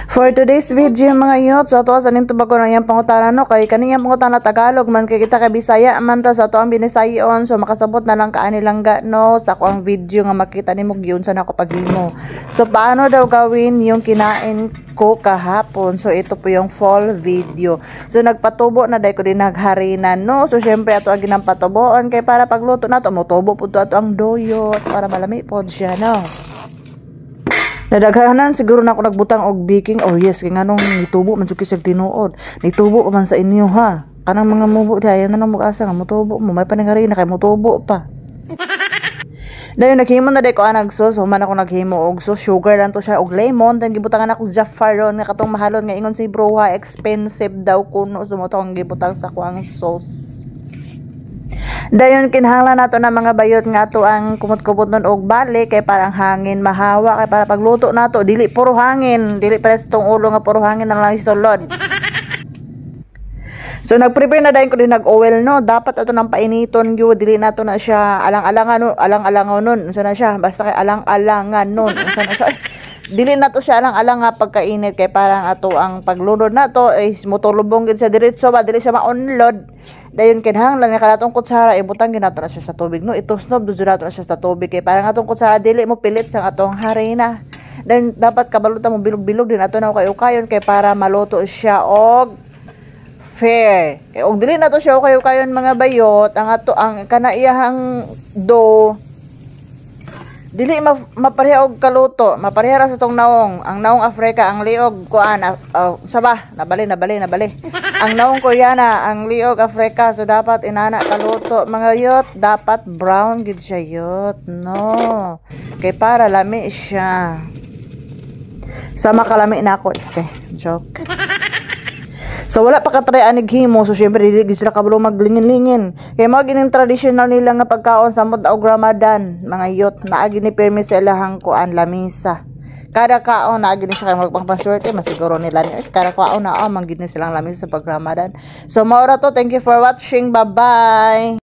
For today's video mga youth, so ato sa ning tubago na iyang pangutana no kay kaniyang pangutana Tagalog man kay kita ka Bisaya man ta sa ato ang binisayon, so makasabot na lang kaani langga no sa ako ang video nga makita nimo gyud sa nako paghimo. So paano daw gawin yung kinain ko kahapon? So ito po yung full video. So nagpatubo na dai ko din nagharinan no. So syempre ato ang ginampatuboon kay para pagluto nato motubo pud ato ang doyot para malami pod siya no. Nadaghanan siguro na ako nagbutang og baking. Oh yes, kay nganong nitubo man jud kisag tinuod. Nitubo pa man sa inyo ha. Kanang mga mubo dayon na nang mag-asa nga motubo mo may paningari na kay motubo pa. Dayon naghimo na day ko anag sauce, human ako naghimo og sauce, sugar lang to siya og lemon, then gibutangan ako jaffaron nga katong mahalon nga ingon si Broha expensive daw kuno so mo to ang gibutang sa kuang sauce. Dayon kinahanglan nato na mga bayot nga ato ang kumot-kumot nun og balik kay parang hangin mahawa kay para pagluto nato dili puro hangin, dili pares tong ulo nga puro hangin na lang isulod. So nag-prepare na dayon ko din nag-oil no, dapat ato nang painiton gyud dili nato na siya alang-alangan no, alang-alangaw nun. Unsa na siya basta kay alang-alangan nun. Unsa na siya dili nato siya alang-alang nga pagkainit kay parang ato ang paglunod nato is motulubong gid sa diretso ba dili siya ma-unload. Dayon kinahanglan nga kanatong kutsara ibutang ginato na siya sa tubig no, itusnob dudyo nato na siya sa tubig kay parang atong kutsara dili mo pilit sa atong harina. Then dapat kabalutan mo bilog-bilog din ato na kayo-kayon kay para maluto siya og fair. Kay og dili nato siya kayo-kayon mga bayot ang ato ang kanaiyahang dough dili mapareha og kaluto, mapareha ra sa tong naong. Ang naong Africa ang liog kuan saba, nabali. Ang naong Koreana ang liog Africa, so dapat inana kaluto mga yot, dapat brown gid siya yot, no. Kay para lami siya. Sama kalami na ako, joke. So wala pa katry anig himo, so syempre dili gid sila kabalo maglingin-lingin. Kay mao gining traditional nila nga pagkaon sa mod og Ramadan, mga youth, naa gini permis sa ilahang kuan lamisa. Kada kaon naa gini sa kay magpangpaswerte, masiguro nila ni kada kaon naa man gid silang lamisa sa pag Ramadan. So mao ra to, thank you for watching, bye-bye.